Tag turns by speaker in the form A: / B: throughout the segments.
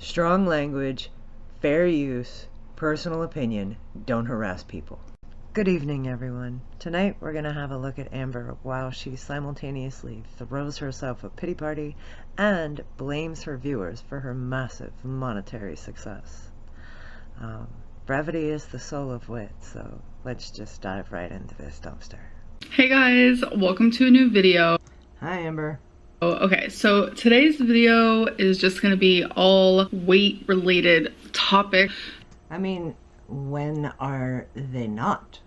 A: Strong language, fair use, personal opinion, don't harass people. Good evening, everyone. Tonight we're going to have a look at Amber while she simultaneously throws herself a pity party and blames her viewers for her massive monetary success. Brevity is the soul of wit, so let's just dive right into this dumpster.
B: Hey guys, welcome to a new video.
A: Hi, Amber.
B: Okay, so today's video is just gonna be all weight related topic.
A: I mean, when are they not?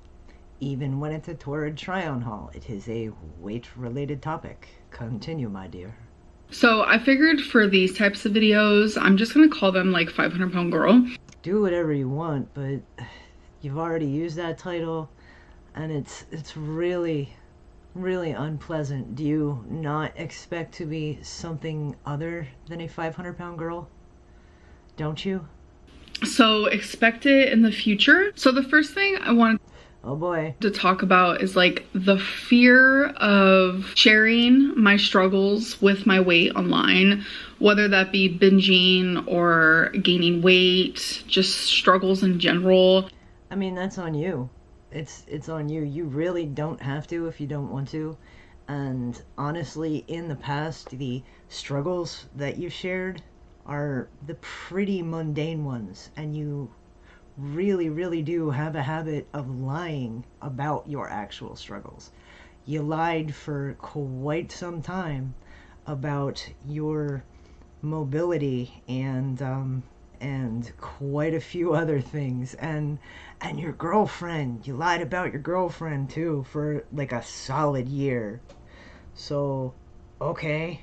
A: Even when it's a torrid try-on haul, it is a weight-related topic. Continue, my dear.
B: So I figured for these types of videos, I'm just gonna call them like 500 pound girl.
A: Do whatever you want, but you've already used that title, and it's really unpleasant. Do you not expect to be something other than a 500-pound girl? Don't you?
B: So expect it in the future. So the first thing I wanted to talk about is like the fear of sharing my struggles with my weight online, whether that be binging or gaining weight, just struggles in general.
A: I mean, that's on you. It's on you. You really don't have to if you don't want to. And honestly, in the past, the struggles that you shared are the pretty mundane ones, and you really do have a habit of lying about your actual struggles. You lied for quite some time about your mobility and quite a few other things, and your girlfriend. You lied about your girlfriend too for like a solid year. So okay.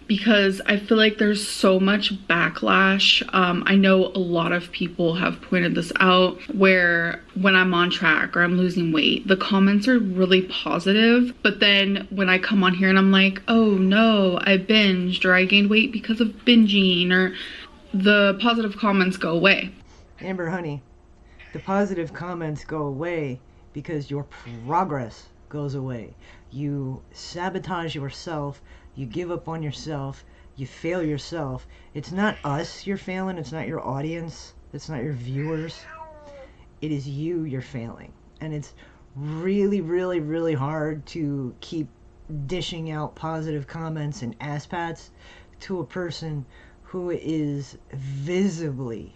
B: Because I feel like there's so much backlash. I know a lot of people have pointed this out, where when I'm on track or I'm losing weight, the comments are really positive, but then when I come on here and I'm like, oh no, I binged or I gained weight because of binging, or the positive comments go away.
A: Amber, honey, the positive comments go away because your progress goes away. You sabotage yourself. You give up on yourself, you fail yourself. It's not us you're failing, it's not your audience, it's not your viewers. It is you you're failing. And it's really hard to keep dishing out positive comments and ass pats to a person who is visibly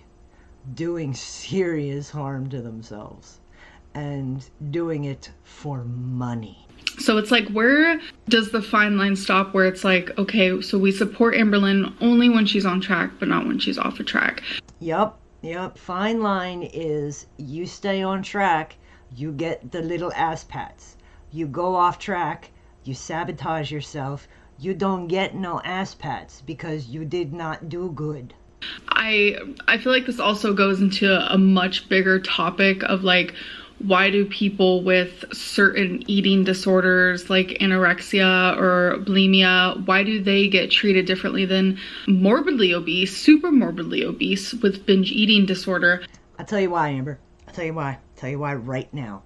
A: doing serious harm to themselves and doing it for money.
B: So it's like, where does the fine line stop where it's like, okay, so we support Amberlynn only when she's on track, but not when she's off the track?
A: Yep. Fine line is you stay on track, you get the little ass pats. You go off track, you sabotage yourself, you don't get no ass pats because you did not do good.
B: I feel like this also goes into a much bigger topic of like, why do people with certain eating disorders like anorexia or bulimia, why do they get treated differently than morbidly obese, super morbidly obese with binge eating disorder?
A: I'll tell you why, Amber. I'll tell you why right now.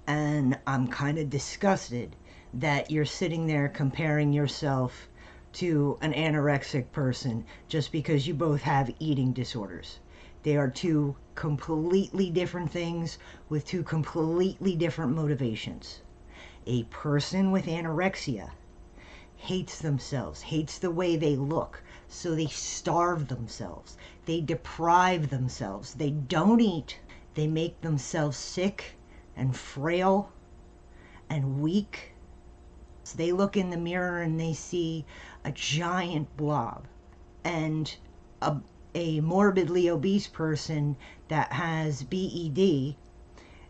A: And I'm kind of disgusted that you're sitting there comparing yourself to an anorexic person just because you both have eating disorders. They are two completely different things with two completely different motivations. A person with anorexia hates themselves, hates the way they look, so they starve themselves. They deprive themselves. They don't eat. They make themselves sick and frail and weak. So they look in the mirror and they see a giant blob. And a morbidly obese person that has BED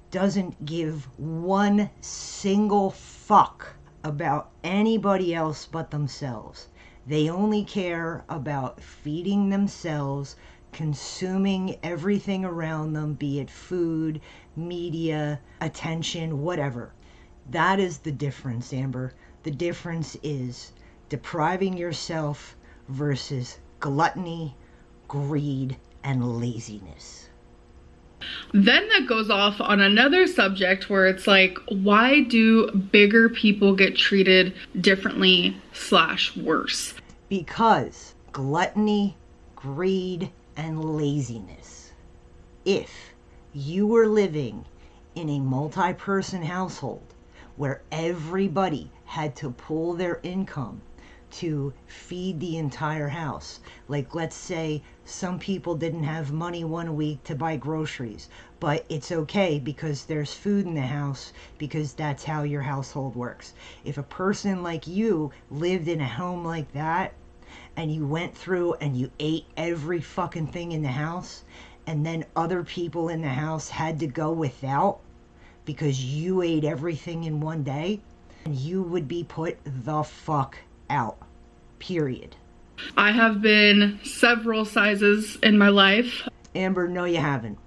A: doesn't give one single fuck about anybody else but themselves. They only care about feeding themselves, consuming everything around them, be it food, media, attention, whatever. That is the difference, Amber. The difference is depriving yourself versus gluttony, greed, and laziness.
B: Then that goes off on another subject where it's like, why do bigger people get treated differently / worse?
A: Because gluttony, greed, and laziness. If you were living in a multi-person household where everybody had to pool their income to feed the entire house, like let's say some people didn't have money one week to buy groceries, but it's okay because there's food in the house because that's how your household works. If a person like you lived in a home like that and you went through and you ate every fucking thing in the house, and then other people in the house had to go without because you ate everything in one day, and you would be put the fuck out. Period.
B: I have been several sizes in my life.
A: Amber, no, you haven't.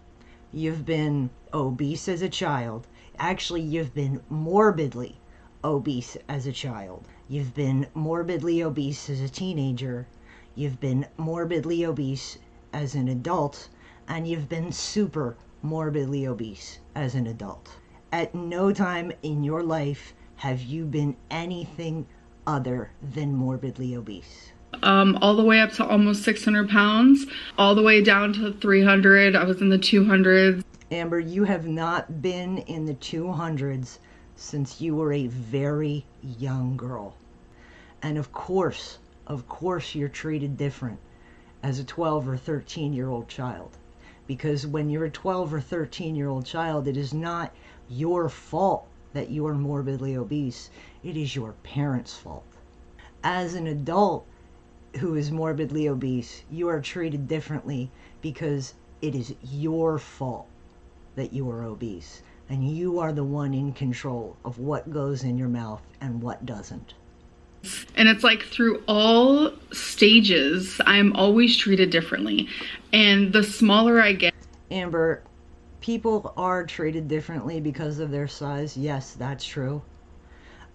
A: You've been obese as a child. Actually, you've been morbidly obese as a child. You've been morbidly obese as a teenager. You've been morbidly obese as an adult. And you've been super morbidly obese as an adult. At no time in your life have you been anything other than morbidly obese.
B: All the way up to almost 600 pounds, all the way down to 300. I was in the 200s.
A: Amber, you have not been in the 200s since you were a very young girl. And of course you're treated different as a 12 or 13-year-old child. Because when you're a 12 or 13-year-old child, it is not your fault that you are morbidly obese. It is your parents' fault. As an adult who is morbidly obese, you are treated differently because it is your fault that you are obese. And you are the one in control of what goes in your mouth and what doesn't.
B: And it's like through all stages, I'm always treated differently. And the smaller I get.
A: Amber, people are treated differently because of their size. Yes, that's true.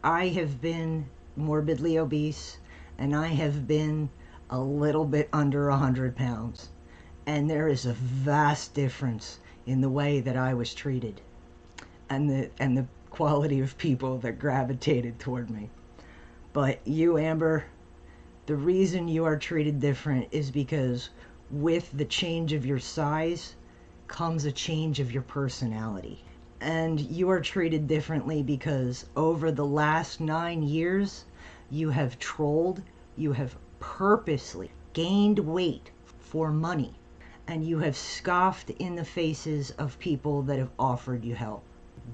A: I have been morbidly obese, and I have been a little bit under 100 pounds. And there is a vast difference in the way that I was treated and the quality of people that gravitated toward me. But you, Amber, the reason you are treated different is because with the change of your size comes a change of your personality. And you are treated differently because over the last 9 years, you have trolled, you have purposely gained weight for money, and you have scoffed in the faces of people that have offered you help.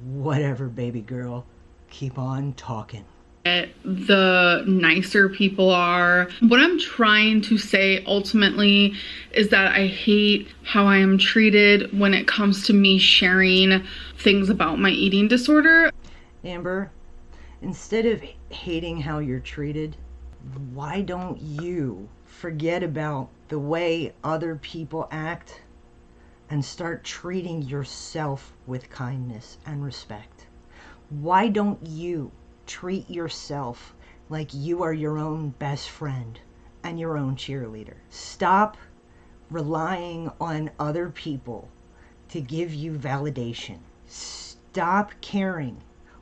A: Whatever, baby girl, keep on talking.
B: The nicer people are. What I'm trying to say ultimately is that I hate how I am treated when it comes to me sharing things about my eating disorder.
A: Amber, instead of hating how you're treated, why don't you forget about the way other people act and start treating yourself with kindness and respect? Why don't you treat yourself like you are your own best friend and your own cheerleader? Stop relying on other people to give you validation. Stop caring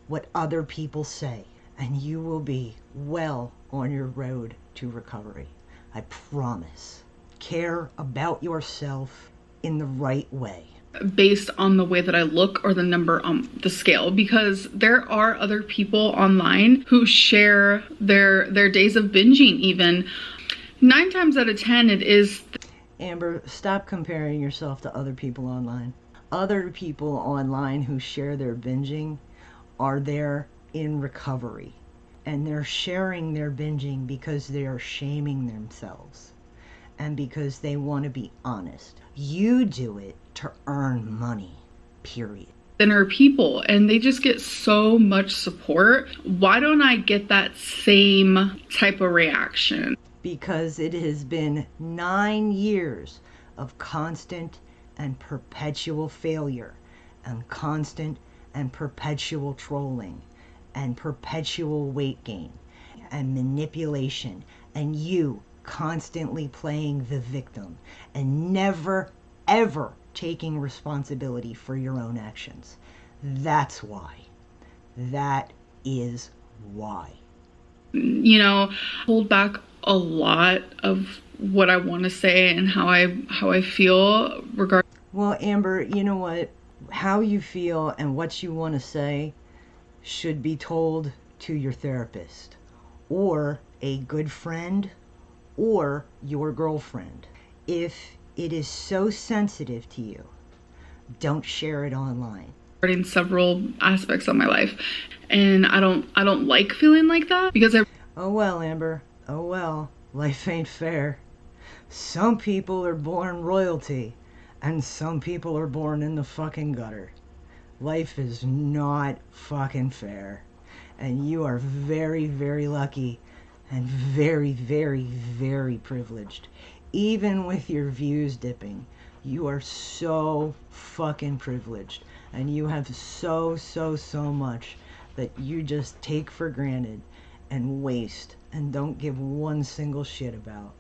A: what other people say, and you will be well on your road to recovery. I promise. Care about yourself in the right way.
B: Based on the way that I look or the number on the scale, because there are other people online who share their days of binging. Even 9 times out of 10 it is.
A: Amber, stop comparing yourself to other people online. Other people online who share their binging are there in recovery, and they're sharing their binging because they are shaming themselves and because they want to be honest. You do it to earn money, period.
B: Thinner people, and they just get so much support. Why don't I get that same type of reaction?
A: Because it has been 9 years of constant and perpetual failure, and constant and perpetual trolling, and perpetual weight gain, and manipulation, and you constantly playing the victim, and never, ever taking responsibility for your own actions. That's why. That is why.
B: you know, hold back a lot of what I want to say and how I feel regarding.
A: Well, Amber, you know what? How you feel and what you want to say should be told to your therapist or a good friend or your girlfriend. If it is so sensitive to you, don't share it online.
B: Several aspects of my life, and I don't like feeling like that because I
A: Oh well, Amber. Oh well. Life ain't fair. Some people are born royalty, and some people are born in the fucking gutter. Life is not fucking fair. And you are very, very lucky and very, very, very privileged. Even with your views dipping, you are so fucking privileged. And you have so, so, so much that you just take for granted and waste and don't give one single shit about.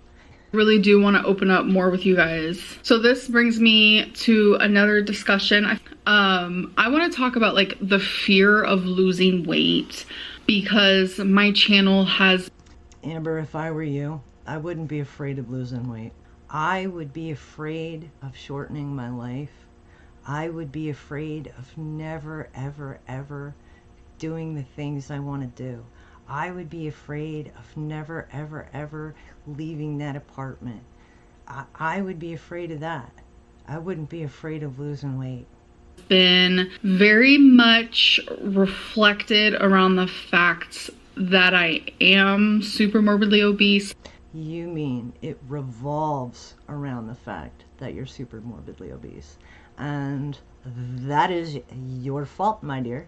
B: really do want to open up more with you guys. So this brings me to another discussion. I want to talk about like the fear of losing weight because my channel has.
A: Amber, if I were you, I wouldn't be afraid of losing weight. I would be afraid of shortening my life. I would be afraid of never, ever, ever doing the things I want to do. I would be afraid of never, ever, ever leaving that apartment. I would be afraid of that. I wouldn't be afraid of losing weight.
B: Been very much reflected around the fact that I am super morbidly obese.
A: You mean it revolves around the fact that you're super morbidly obese. And that is your fault, my dear.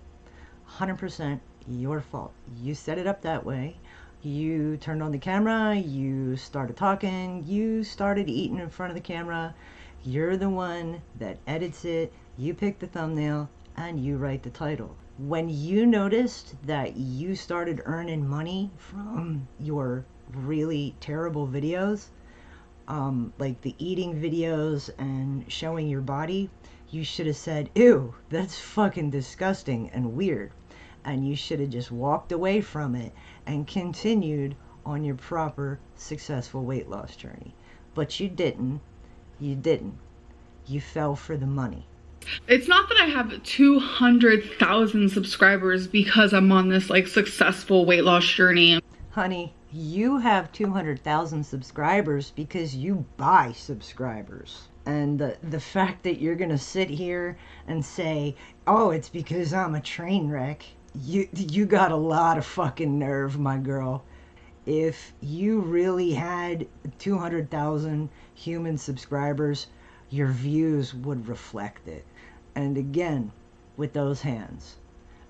A: 100% your fault. You set it up that way. You turned on the camera, you started talking, you started eating in front of the camera. You're the one that edits it, you pick the thumbnail, and you write the title. When you noticed that you started earning money from your really terrible videos, like the eating videos and showing your body, you should have said, ew, that's fucking disgusting and weird. And you should have just walked away from it and continued on your proper successful weight loss journey. But you didn't. You didn't. You fell for the money.
B: It's not that I have 200,000 subscribers because I'm on this like successful weight loss journey.
A: Honey, you have 200,000 subscribers because you buy subscribers. And the fact that you're going to sit here and say, oh, it's because I'm a train wreck. You got a lot of fucking nerve, my girl. If you really had 200,000 human subscribers, your views would reflect it. And again, with those hands,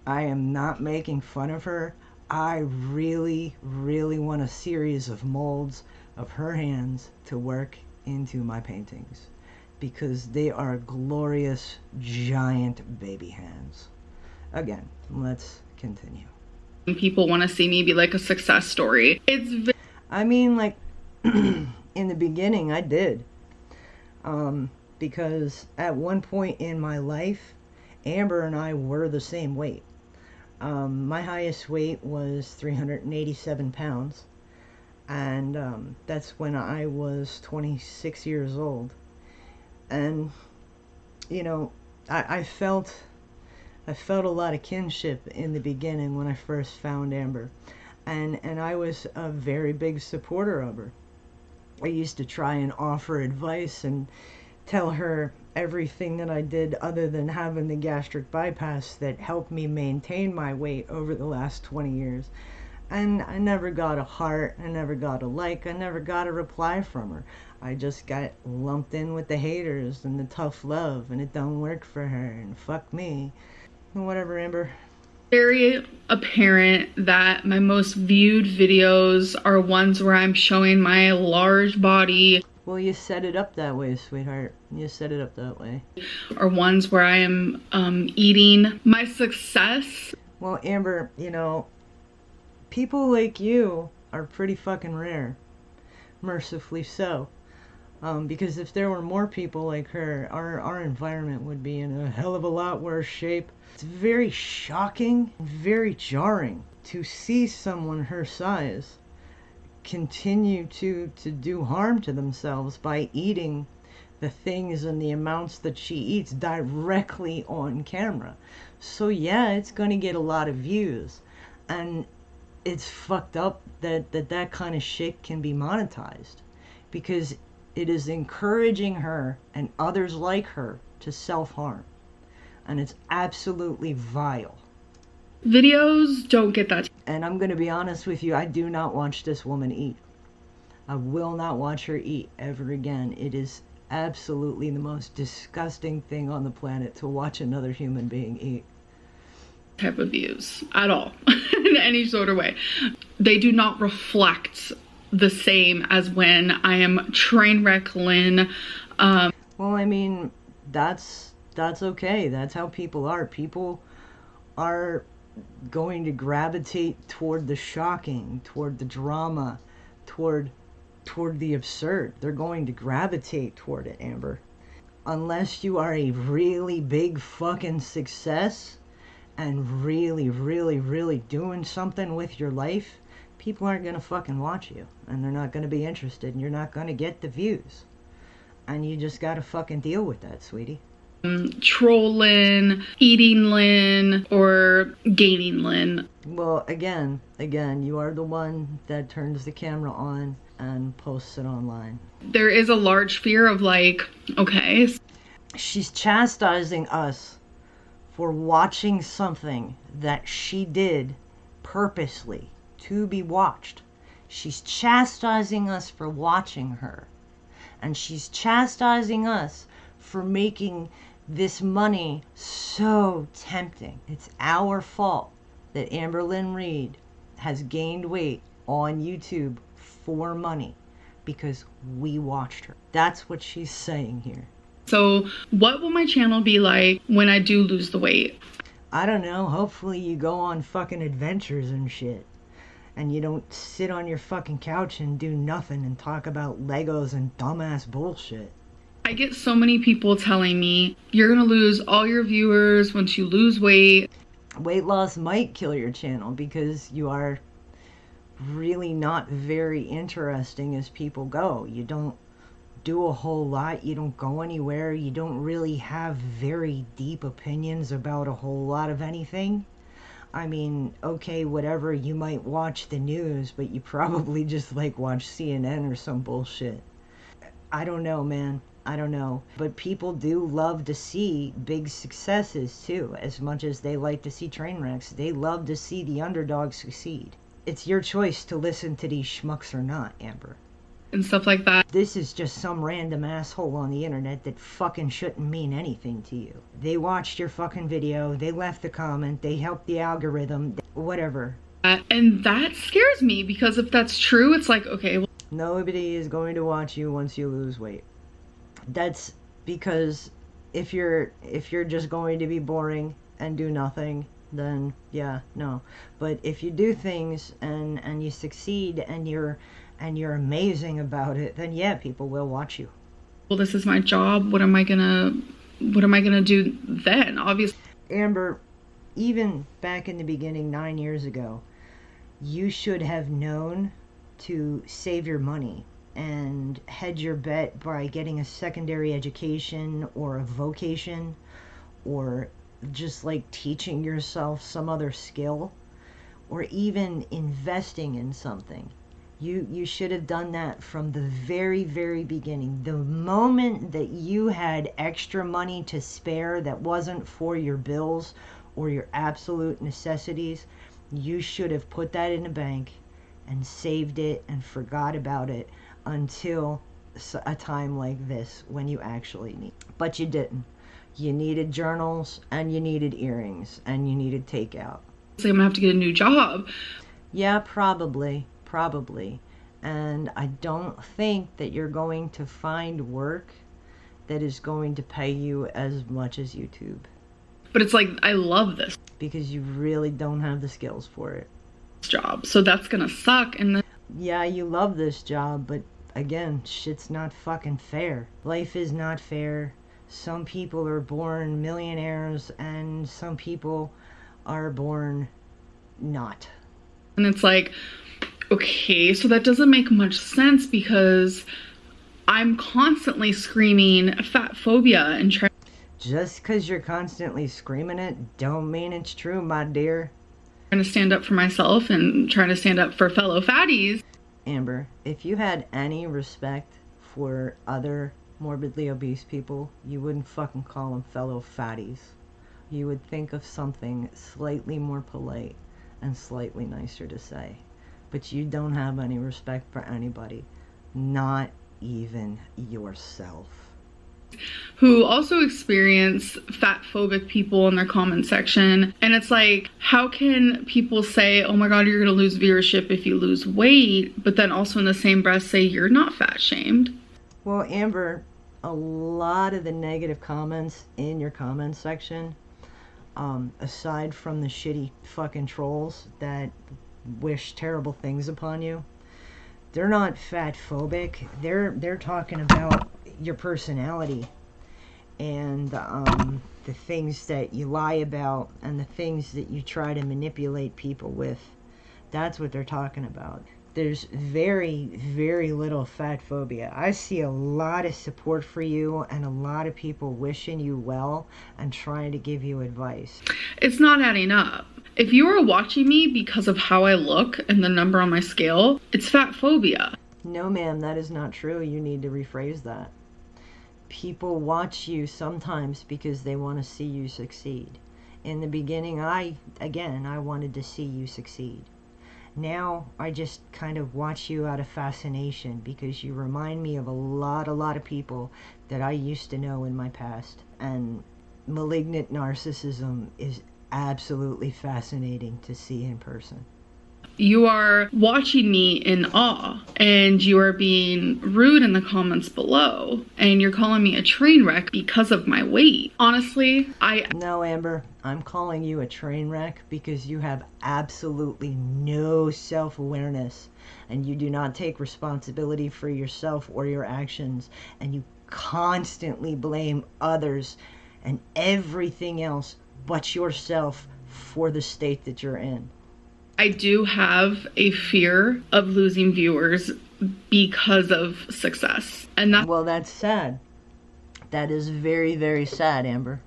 A: I am not making fun of her. I really, really want a series of molds of her hands to work into my paintings because they are glorious, giant baby hands. Again, let's continue.
B: People want to see me be like a success story.
A: I mean, like, in the beginning, I did. Because at one point in my life, Amber and I were the same weight. My highest weight was 387 pounds. And that's when I was 26 years old. And, you know, I felt a lot of kinship in the beginning when I first found Amber. And I was a very big supporter of her. I used to try and offer advice and tell her everything that I did other than having the gastric bypass that helped me maintain my weight over the last 20 years. And I never got a heart, I never got a like, I never got a reply from her. I just got lumped in with the haters and the tough love, and it don't work for her, and fuck me. Whatever, Amber.
B: Very apparent that my most viewed videos are ones where I'm showing my large body.
A: Well, you set it up that way, sweetheart. You set it up that way.
B: Or ones where I am eating. My success.
A: Well, Amber, you know, people like you are pretty fucking rare. Mercifully so. Because if there were more people like her, our environment would be in a hell of a lot worse shape. It's very shocking, very jarring to see someone her size continue to do harm to themselves by eating the things and the amounts that she eats directly on camera. So yeah, it's going to get a lot of views, and it's fucked up that kind of shit can be monetized, because it is encouraging her and others like her to self-harm, and it's absolutely vile.
B: Videos don't get that.
A: And I'm going to be honest with you, I do not watch this woman eat. I will not watch her eat ever again. It is absolutely the most disgusting thing on the planet to watch another human being eat.
B: Type of views at all in any sort of way. They do not reflect the same as when I am train wreck Lynn.
A: Well, I mean, that's okay. That's how people are. People are going to gravitate toward the shocking, toward the drama, toward the absurd. They're going to gravitate toward it, Amber. Unless you are a really big fucking success and really, really, really doing something with your life, people aren't gonna fucking watch you, and they're not gonna be interested, and you're not gonna get the views. And you just gotta fucking deal with that, sweetie.
B: Trolling, eating Lynn, or gaining Lynn.
A: Well, again, you are the one that turns the camera on and posts it online.
B: There is a large fear of like, okay.
A: She's chastising us for watching something that she did purposely to be watched. She's chastising us for watching her. And she's chastising us for making this money so tempting. It's our fault that Amberlynn Reed has gained weight on YouTube for money because we watched her. That's what she's saying here.
B: So what will my channel be like when I do lose the weight?
A: I don't know. Hopefully you go on fucking adventures and shit. And you don't sit on your fucking couch and do nothing and talk about Legos and dumbass bullshit.
B: I get so many people telling me, you're gonna lose all your viewers once you lose weight.
A: Weight loss might kill your channel because you are really not very interesting as people go. You don't do a whole lot. You don't go anywhere. You don't really have very deep opinions about a whole lot of anything. I mean, okay, whatever, you might watch the news, but you probably just like watch CNN or some bullshit. I don't know, man. I don't know. But people do love to see big successes too, as much as they like to see train wrecks. They love to see the underdog succeed. It's your choice to listen to these schmucks or not, Amber.
B: And stuff like that.
A: This is just some random asshole on the internet that fucking shouldn't mean anything to you. They watched your fucking video, they left a comment, they helped the algorithm, whatever.
B: And that scares me because if that's true, it's like, okay. Well,
A: nobody is going to watch you once you lose weight. That's because if you're just going to be boring and do nothing, then yeah, no. But if you do things and you succeed and you're amazing about it, then yeah, people will watch you.
B: Well, this is my job. What am I gonna do then? Obviously.
A: Amber, even back in the beginning 9 years ago, you should have known to save your money and hedge your bet by getting a secondary education or a vocation, or just like teaching yourself some other skill, or even investing in something. You should have done that from the very, very beginning. The moment that you had extra money to spare that wasn't for your bills or your absolute necessities, you should have put that in a bank and saved it and forgot about it until a time like this when you actually need. But you didn't. You needed journals and you needed earrings and you needed takeout.
B: So I'm gonna have to get a new job.
A: Yeah, probably. And I don't think that you're going to find work that is going to pay you as much as YouTube.
B: But it's like, I love this
A: because you really don't have the skills for it.
B: Job, so that's gonna suck. And then
A: yeah, you love this job, but again, shit's not fucking fair. Life is not fair. Some people are born millionaires and some people are born not.
B: And it's like, okay, so that doesn't make much sense because I'm constantly screaming fat phobia and trying
A: Just because you're constantly screaming it, don't mean it's true, my dear.
B: to stand up for myself and trying to stand up for fellow fatties.
A: Amber, if you had any respect for other morbidly obese people, you wouldn't fucking call them fellow fatties. You would think of something slightly more polite and slightly nicer to say. But you don't have any respect for anybody, not even yourself.
B: Who also experience fat phobic people in their comment section. And it's like, how can people say, oh my God, you're gonna lose viewership if you lose weight, but then also in the same breath say you're not fat shamed?
A: Well, Amber, a lot of the negative comments in your comment section, aside from the shitty fucking trolls that wish terrible things upon you, they're not fat phobic. They're talking about your personality and the things that you lie about and the things that you try to manipulate people with. That's what they're talking about. There's very, very little fat phobia. I see a lot of support for you and a lot of people wishing you well and trying to give you advice.
B: It's not adding up. If you are watching me because of how I look and the number on my scale, it's fat phobia.
A: No, ma'am, that is not true. You need to rephrase that. People watch you sometimes because they want to see you succeed. In the beginning, I wanted to see you succeed. Now, I just kind of watch you out of fascination because you remind me of a lot of people that I used to know in my past. And malignant narcissism is absolutely fascinating to see in person.
B: You are watching me in awe and you are being rude in the comments below and you're calling me a train wreck because of my weight. Honestly,
A: No, Amber, I'm calling you a train wreck because you have absolutely no self-awareness and you do not take responsibility for yourself or your actions, and you constantly blame others and everything else but yourself for the state that you're in.
B: I do have a fear of losing viewers because of success. And
A: Well, that's sad. That is very, very sad, Amber.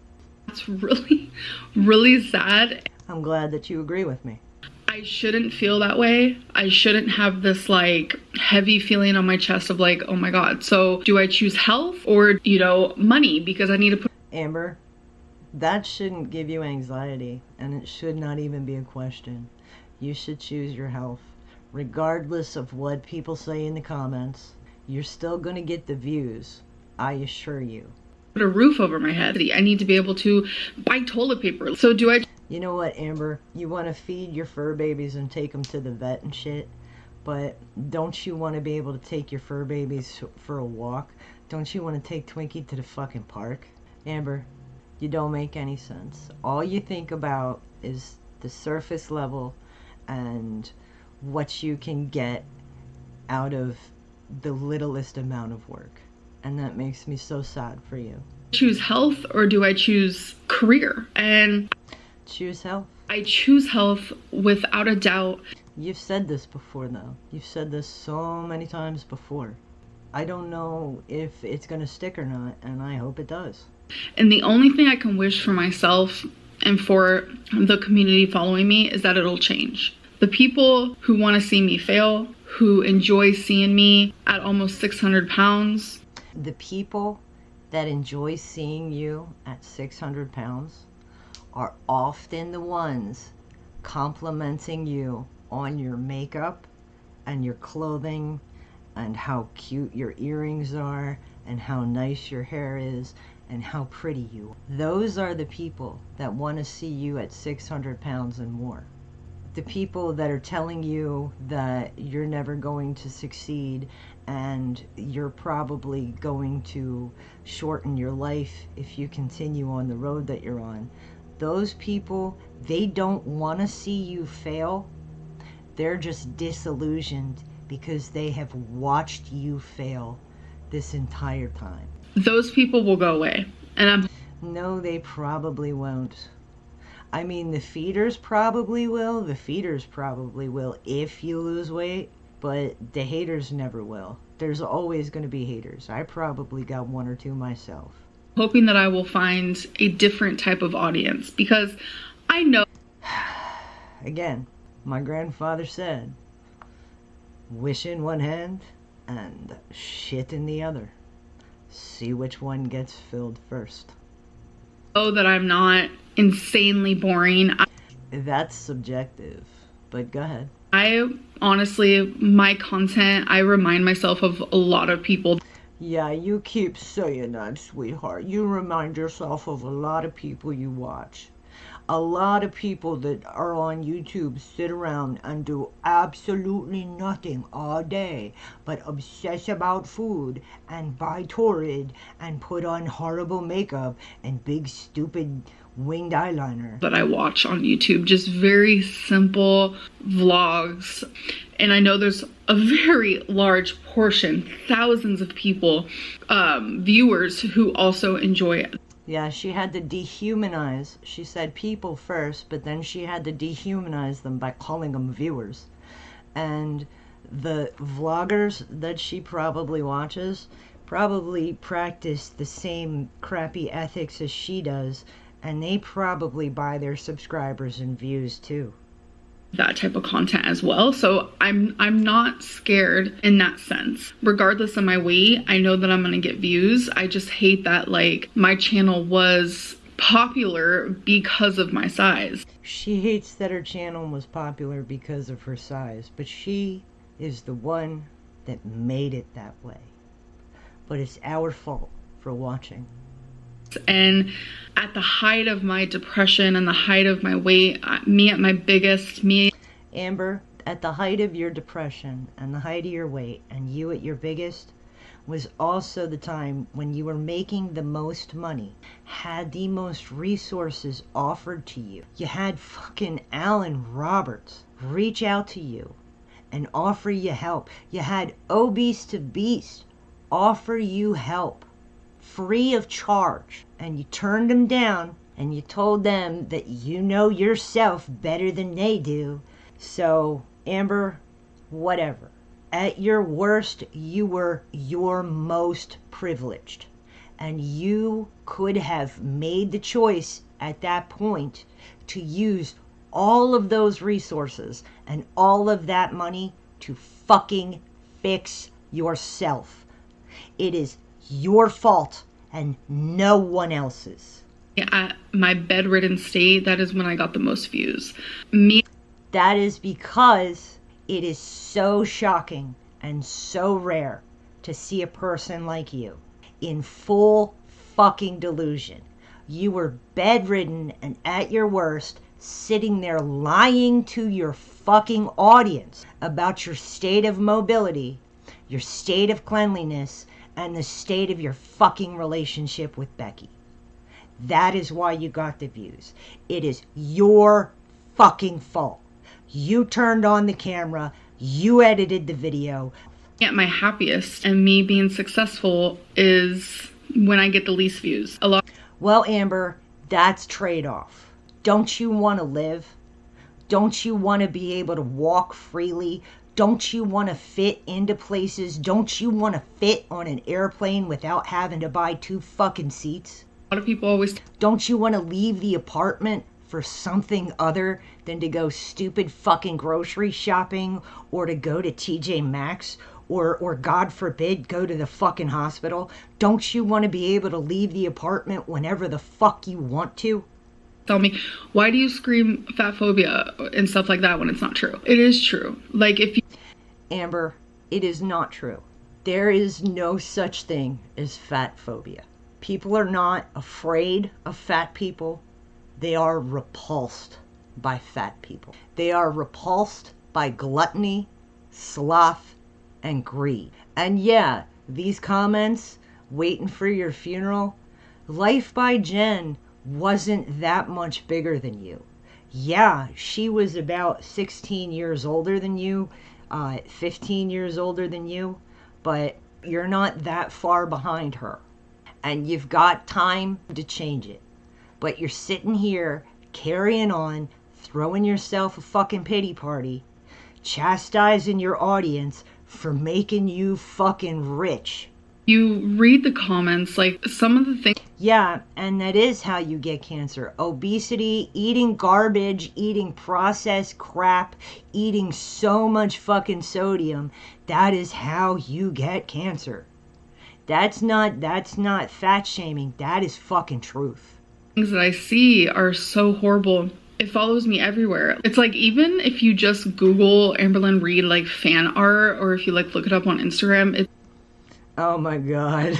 B: that's really, really sad.
A: I'm glad that you agree with me.
B: I shouldn't feel that way. I shouldn't have this like heavy feeling on my chest of like, oh my God, so do I choose health or, money because I need to put.
A: Amber, that shouldn't give you anxiety, and it should not even be a question. You should choose your health. Regardless of what people say in the comments, you're still going to get the views, I assure you.
B: Put a roof over my head. I need to be able to buy toilet paper. So do I.
A: You know what, Amber? You want to feed your fur babies and take them to the vet and shit, but don't you want to be able to take your fur babies for a walk? Don't you want to take Twinkie to the fucking park? Amber, you don't make any sense. All you think about is the surface level and what you can get out of the littlest amount of work. And that makes me so sad for you.
B: Choose health or do I choose career? And
A: choose health.
B: I choose health without a doubt.
A: You've said this before though. You've said this so many times before. I don't know if it's gonna stick or not, and I hope it does.
B: And the only thing I can wish for myself and for the community following me is that it'll change. The people who want to see me fail, who enjoy seeing me at almost 600 pounds.
A: The people that enjoy seeing you at 600 pounds are often the ones complimenting you on your makeup and your clothing and how cute your earrings are and how nice your hair is and how pretty you are. Those are the people that want to see you at 600 pounds and more. The people that are telling you that you're never going to succeed and you're probably going to shorten your life if you continue on the road that you're on. Those people, they don't want to see you fail. They're just disillusioned because they have watched you fail this entire time.
B: Those people will go away. And
A: No, they probably won't. I mean, the feeders probably will. The feeders probably will if you lose weight, but the haters never will. There's always going to be haters. I probably got one or two myself.
B: Hoping that I will find a different type of audience, because I know.
A: Again, my grandfather said, wish in one hand and shit in the other. See which one gets filled first.
B: That I'm not insanely boring.
A: That's subjective, but go ahead.
B: I honestly, my content, I remind myself of a lot of people.
A: Yeah, you keep saying that, sweetheart. You remind yourself of a lot of people you watch. A lot of people that are on YouTube sit around and do absolutely nothing all day but obsess about food and buy Torrid and put on horrible makeup and big stupid winged eyeliner.
B: That I watch on YouTube, just very simple vlogs. And I know there's a very large portion, thousands of people, viewers who also enjoy it.
A: Yeah, she had to dehumanize. She said people first, but then she had to dehumanize them by calling them viewers. And the vloggers that she probably watches probably practice the same crappy ethics as she does, and they probably buy their subscribers and views too.
B: That type of content as well. So I'm not scared in that sense. Regardless of my weight, I know that I'm gonna get views. I just hate that like my channel was popular because of my size.
A: She hates that her channel was popular because of her size, but she is the one that made it that way. But it's our fault for watching.
B: And at the height of my depression and the height of my weight, me at my biggest,
A: Amber, at the height of your depression and the height of your weight and you at your biggest was also the time when you were making the most money, had the most resources offered to you. You had fucking Alan Roberts reach out to you and offer you help. You had Obese to Beast offer you help free of charge, and you turned them down and you told them that you know yourself better than they do. So, Amber, whatever. At your worst, you were your most privileged, and you could have made the choice at that point to use all of those resources and all of that money to fucking fix yourself. It is your fault and no one else's.
B: At my bedridden state, that is when I got the most views.
A: That is because it is so shocking and so rare to see a person like you in full fucking delusion. You were bedridden and at your worst, sitting there lying to your fucking audience about your state of mobility, your state of cleanliness, and the state of your fucking relationship with Becky. That is why you got the views. It is your fucking fault. You turned on the camera, you edited the video.
B: At my happiest and me being successful is when I get the least views.
A: Well, Amber, that's trade-off. Don't you want to live? Don't you want to be able to walk freely? Don't you want to fit into places? Don't you want to fit on an airplane without having to buy 2 fucking seats?
B: A lot of people always...
A: Don't you want to leave the apartment for something other than to go stupid fucking grocery shopping or to go to TJ Maxx or God forbid, go to the fucking hospital? Don't you want to be able to leave the apartment whenever the fuck you want to?
B: Tell me, why do you scream fat phobia and stuff like that when it's not true? It is true. Like if you...
A: Amber, it is not true. There is no such thing as fat phobia. People are not afraid of fat people. They are repulsed by fat people. They are repulsed by gluttony, sloth, and greed. And yeah, these comments, waiting for your funeral, Life by Jen wasn't that much bigger than you. Yeah, she was about 16 years older than you, 15 years older than you, but you're not that far behind her. And you've got time to change it. But you're sitting here carrying on, throwing yourself a fucking pity party, chastising your audience for making you fucking rich.
B: You read the comments, like some of the things.
A: Yeah, and that is how you get cancer. Obesity, eating garbage, eating processed crap, eating so much fucking sodium, that is how you get cancer. That's not fat shaming. That is fucking truth.
B: Things that I see are so horrible. It follows me everywhere. It's like, even if you just Google Amberlynn Reid like fan art, or if you like look it up on Instagram,
A: oh my god.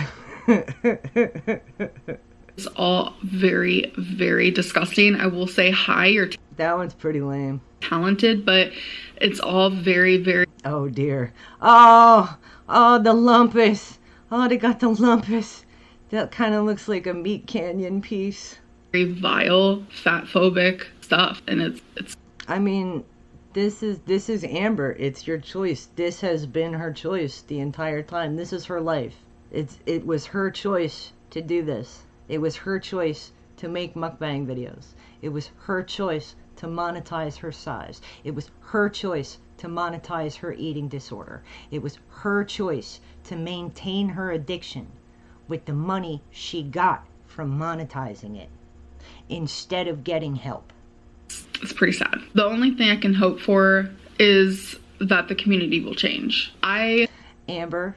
B: it's all very, very disgusting. I will say, hi, you're
A: that one's pretty lame.
B: Talented, but it's all very, very.
A: Oh dear. Oh, the lumpus. Oh, they got the lumpus. That kind of looks like a Meat Canyon piece.
B: Very vile, fat phobic stuff, and it's.
A: I mean, this is Amber. It's your choice. This has been her choice the entire time. This is her life. It was her choice to do this. It was her choice to make mukbang videos. It was her choice to monetize her size. It was her choice to monetize her eating disorder. It was her choice to maintain her addiction with the money she got from monetizing it instead of getting help.
B: It's pretty sad. The only thing I can hope for is that the community will change.
A: Amber,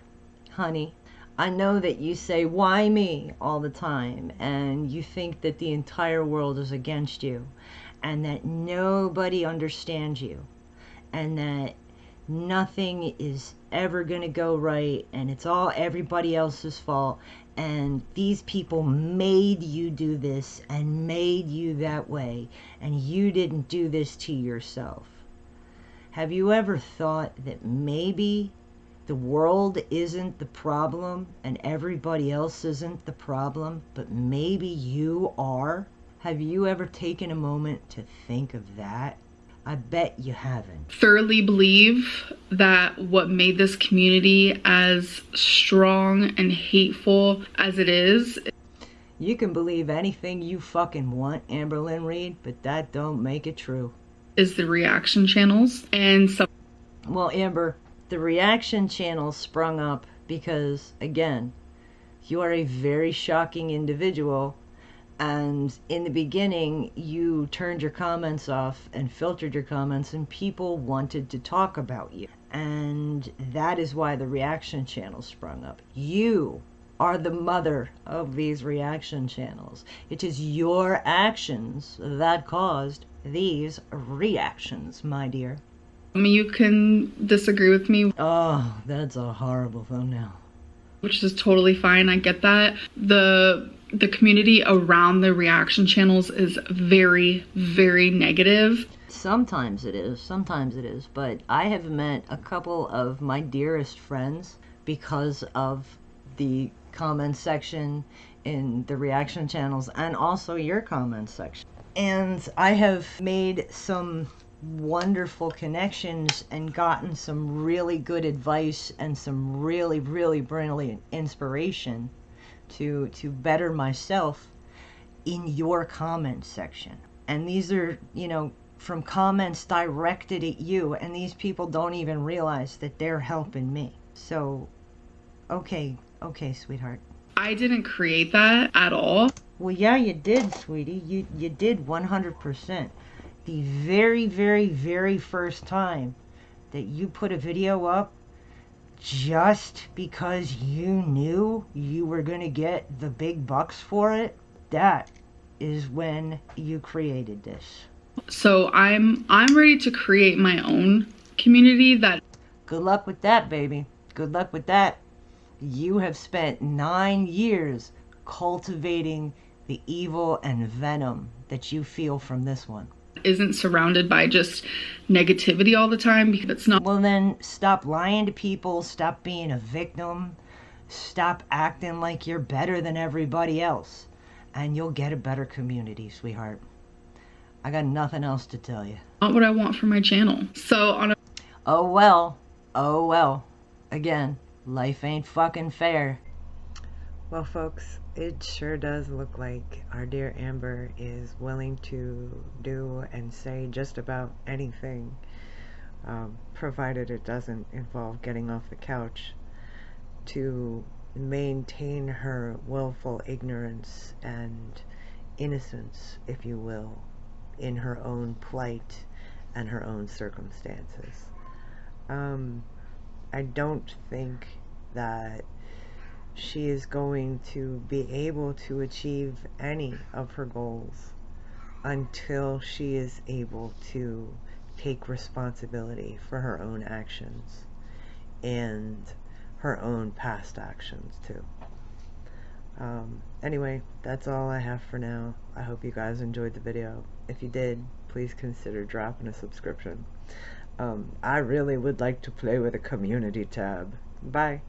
A: honey, I know that you say, why me, all the time, and you think that the entire world is against you, and that nobody understands you, and that nothing is ever gonna go right, and it's all everybody else's fault, and these people made you do this and made you that way, and you didn't do this to yourself. Have you ever thought that maybe the world isn't the problem and everybody else isn't the problem, but maybe you are? Have you ever taken a moment to think of that? I bet you haven't.
B: Thoroughly believe that what made this community as strong and hateful as it is.
A: You can believe anything you fucking want, Amberlynn Reid, but that don't make it true.
B: Is the reaction channels and some.
A: Well, Amber, the reaction channels sprung up because, again, you are a very shocking individual. And in the beginning, you turned your comments off and filtered your comments, and people wanted to talk about you. And that is why the reaction channels sprung up. You are the mother of these reaction channels. It is your actions that caused these reactions, my dear.
B: I mean, you can disagree with me.
A: Oh, that's a horrible thumbnail.
B: Which is totally fine. I get that. The community around the reaction channels is very, very negative.
A: Sometimes it is, but I have met a couple of my dearest friends because of the comment section in the reaction channels and also your comment section. And I have made some wonderful connections and gotten some really good advice and some really, really brilliant inspiration to better myself in your comment section. And these are, from comments directed at you, and these people don't even realize that they're helping me. So, okay, sweetheart.
B: I didn't create that at all.
A: Well, yeah, you did, sweetie. You did 100%. The very, very, very first time that you put a video up, just because you knew you were going to get the big bucks for it, that is when you created this.
B: So I'm ready to create my own community that.
A: Good luck with that, baby. Good luck with that. You have spent 9 years cultivating the evil and venom that you feel from this one.
B: Isn't surrounded by just negativity all the time, because it's not.
A: Well, then stop lying to people, stop being a victim, stop acting like you're better than everybody else, and you'll get a better community, sweetheart. I got nothing else to tell you.
B: Not what I want for my channel. So on a.
A: Oh well. Again, life ain't fucking fair.
C: Well, folks, it sure does look like our dear Amber is willing to do and say just about anything, provided it doesn't involve getting off the couch, to maintain her willful ignorance and innocence, if you will, in her own plight and her own circumstances. I don't think that she is going to be able to achieve any of her goals until she is able to take responsibility for her own actions and her own past actions too. Anyway, that's all I have for now. I hope you guys enjoyed the video. If you did, please consider dropping a subscription. I really would like to play with a community tab. Bye.